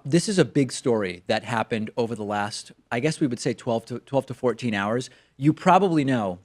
This is a big story that happened over the last, I guess we would say 12 to 14 hours. You probably know,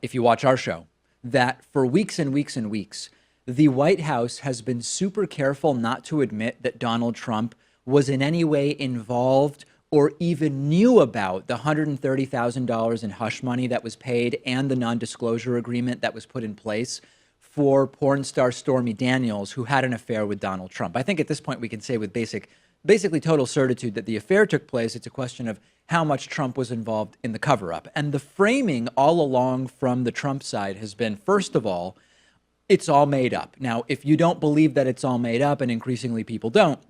if you watch our show, that for weeks and weeks and weeks, the White House has been super careful not to admit that Donald Trump was in any way involved or even knew about the $130,000 in hush money that was paid and the non-disclosure agreement that was put in place for porn star Stormy Daniels, who had an affair with Donald Trump. I think at this point we can say with basically total certitude that the affair took place. It's a question of how much Trump was involved in the cover-up. And the framing all along from the Trump side has been, first of all, it's all made up. Now, if you don't believe that it's all made up, and increasingly people don't,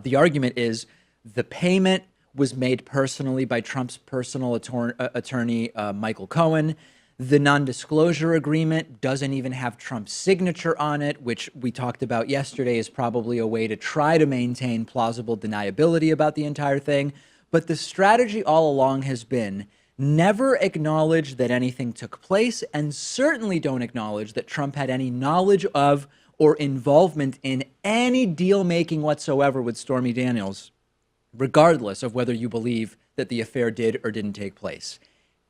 the argument is the payment was made personally by Trump's personal attorney, Michael Cohen. The non-disclosure agreement doesn't even have Trump's signature on it, which we talked about yesterday is probably a way to try to maintain plausible deniability about the entire thing. But the strategy all along has been never acknowledge that anything took place, and certainly don't acknowledge that Trump had any knowledge of or involvement in any deal making whatsoever with Stormy Daniels, regardless of whether you believe that the affair did or didn't take place.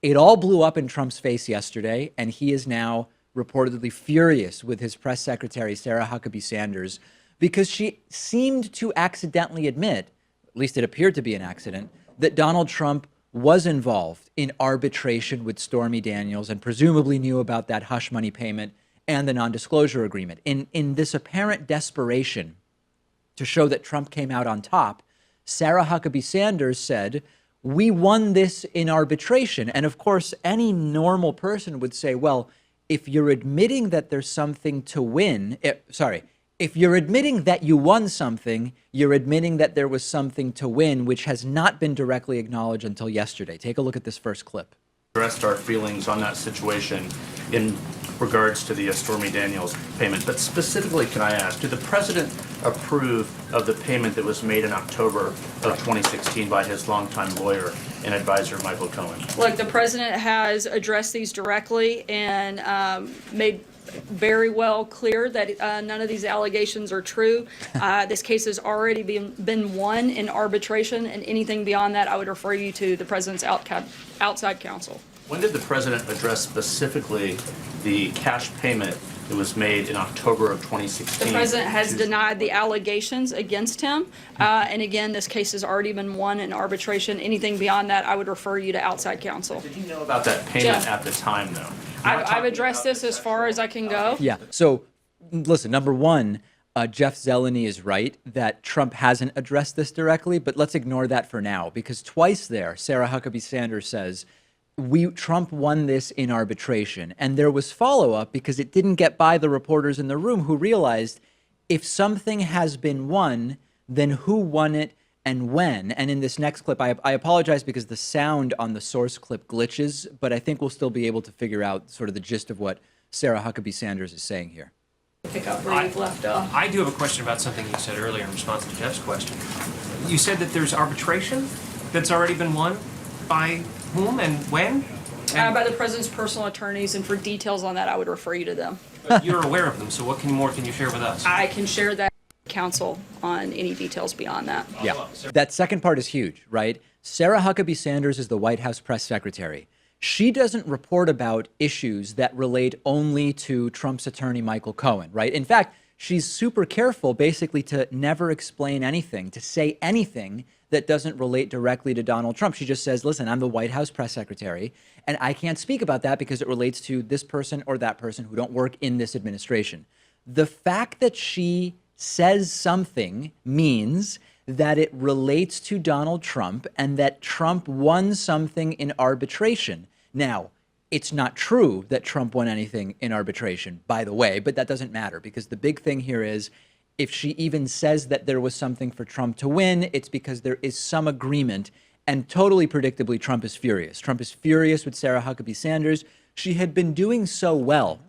It all blew up in Trump's face yesterday, and he is now reportedly furious with his press secretary, Sarah Huckabee Sanders, because she seemed to accidentally admit, at least it appeared to be an accident, that Donald Trump was involved in arbitration with Stormy Daniels and presumably knew about that hush money payment and the non-disclosure agreement. In this apparent desperation to show that Trump came out on top, Sarah Huckabee Sanders said, "We won this in arbitration." And of course, any normal person would say, well, if you're admitting that there's something to win, if you're admitting that you won something, you're admitting that there was something to win, which has not been directly acknowledged until yesterday. Take a look at this first clip. Addressed our feelings on that situation in regards to the Stormy Daniels payment. But specifically, can I ask, did the president approve of the payment that was made in October of 2016 by his longtime lawyer and advisor, Michael Cohen? Look, the president has addressed these directly and made very well clear that none of these allegations are true. This case has already been won in arbitration, and anything beyond that, I would refer you to the president's outside counsel. When did the president address specifically the cash payment that was made in October of 2016? The president has denied the allegations against him. And again, this case has already been won in arbitration. Anything beyond that, I would refer you to outside counsel. Did he know about that payment at the time, though? I've addressed this as far as I can go. Yeah. So listen, number one, Jeff Zeleny is right that Trump hasn't addressed this directly, but let's ignore that for now, because twice there, Sarah Huckabee Sanders says, Trump won this in arbitration. And there was follow-up because it didn't get by the reporters in the room, who realized if something has been won, then who won it and when? And in this next clip, I apologize because the sound on the source clip glitches, but I think we'll still be able to figure out sort of the gist of what Sarah Huckabee Sanders is saying here. Pick up where you've left off. I do have a question about something you said earlier in response to Jeff's question. You said that there's arbitration that's already been won by whom and when? By the president's personal attorneys, and for details on that, I would refer you to them. But you're aware of them, so what more can you share with us? I can share that with counsel on any details beyond that. Yeah, that second part is huge, right? Sarah Huckabee Sanders is the White House press secretary. She doesn't report about issues that relate only to Trump's attorney, Michael Cohen, right? In fact, she's super careful basically to never explain anything, to say anything that doesn't relate directly to Donald Trump. She just says, listen, I'm the White House press secretary, and I can't speak about that because it relates to this person or that person who don't work in this administration. The fact that she says something means that it relates to Donald Trump and that Trump won something in arbitration. Now, it's not true that Trump won anything in arbitration, by the way, but that doesn't matter, because the big thing here is if she even says that there was something for Trump to win, it's because there is some agreement. And totally predictably, Trump is furious. Trump is furious with Sarah Huckabee Sanders. She had been doing so well,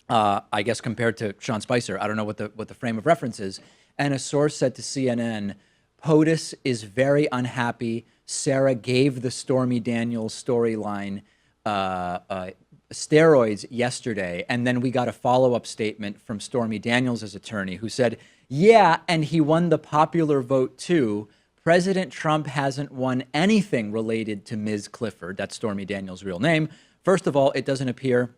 I guess, compared to Sean Spicer. I don't know what the frame of reference is. And a source said to CNN, POTUS is very unhappy. Sarah gave the Stormy Daniels storyline steroids yesterday, and then we got a follow-up statement from Stormy Daniels' attorney who said, Yeah, and he won the popular vote too. President Trump hasn't won anything related to Ms. Clifford. That's Stormy Daniels' real name. First of all, it doesn't appear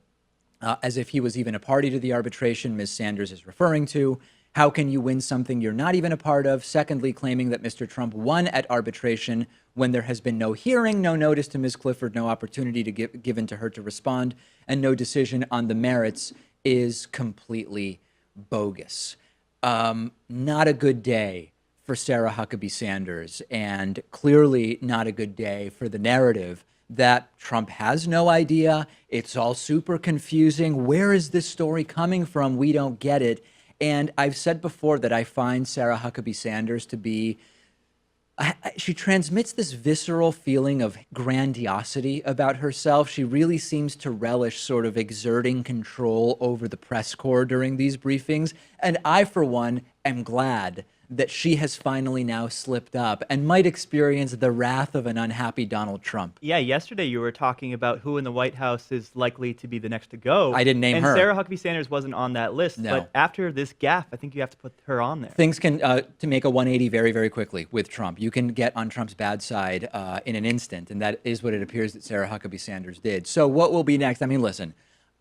as if he was even a party to the arbitration Ms. Sanders is referring to. How can you win something you're not even a part of? Secondly, claiming that Mr. Trump won at arbitration when there has been no hearing, no notice to Ms. Clifford, no opportunity to given to her to respond, and no decision on the merits is completely bogus. Not a good day for Sarah Huckabee Sanders, and clearly not a good day for the narrative that Trump has no idea. It's all super confusing. Where is this story coming from? We don't get it. And I've said before that I find Sarah Huckabee Sanders to be, she transmits this visceral feeling of grandiosity about herself. She really seems to relish sort of exerting control over the press corps during these briefings. And I, for one, am glad that she has finally now slipped up and might experience the wrath of an unhappy Donald Trump. Yeah, yesterday you were talking about who in the White House is likely to be the next to go. I didn't name and her. And Sarah Huckabee Sanders wasn't on that list. No. But after this gaffe, I think you have to put her on there. Things can, to make a 180 very, very quickly with Trump. You can get on Trump's bad side in an instant, and that is what it appears that Sarah Huckabee Sanders did. So what will be next? I mean, listen,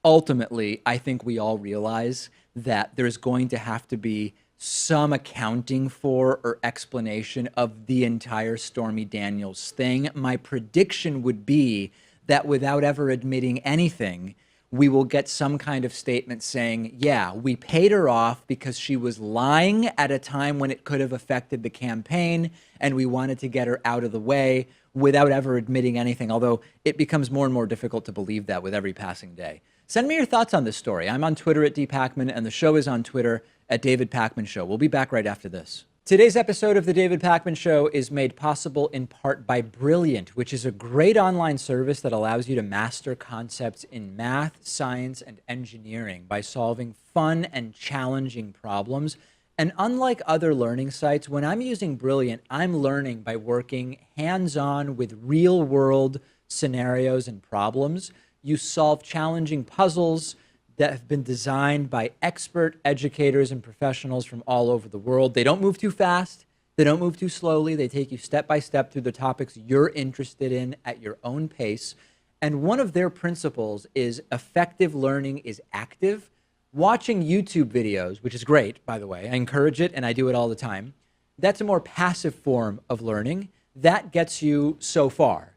ultimately, I think we all realize that there's going to have to be some accounting for or explanation of the entire Stormy Daniels thing. My prediction would be that without ever admitting anything, we will get some kind of statement saying, yeah, we paid her off because she was lying at a time when it could have affected the campaign, and we wanted to get her out of the way without ever admitting anything, although it becomes more and more difficult to believe that with every passing day. Send me your thoughts on this story. I'm on Twitter at @DPakman, and the show is on Twitter at David Pakman Show. We'll be back right after this. Today's episode of The David Pakman Show is made possible in part by Brilliant, which is a great online service that allows you to master concepts in math, science, and engineering by solving fun and challenging problems. And unlike other learning sites, when I'm using Brilliant, I'm learning by working hands-on with real-world scenarios and problems. You solve challenging puzzles that have been designed by expert educators and professionals from all over the world. They don't move too fast. They don't move too slowly. They take you step by step through the topics you're interested in at your own pace. And one of their principles is effective learning is active. Watching YouTube videos, which is great, by the way, I encourage it and I do it all the time. That's a more passive form of learning. That gets you so far.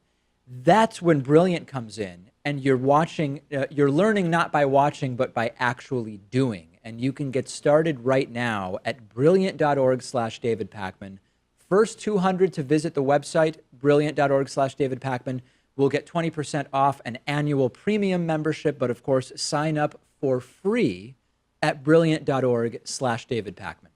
That's when Brilliant comes in. And you're learning not by watching, but by actually doing. And you can get started right now at brilliant.org/David Pakman. First 200 to visit the website, brilliant.org/David Pakman, will get 20% off an annual premium membership. But of course, sign up for free at brilliant.org/David Pakman.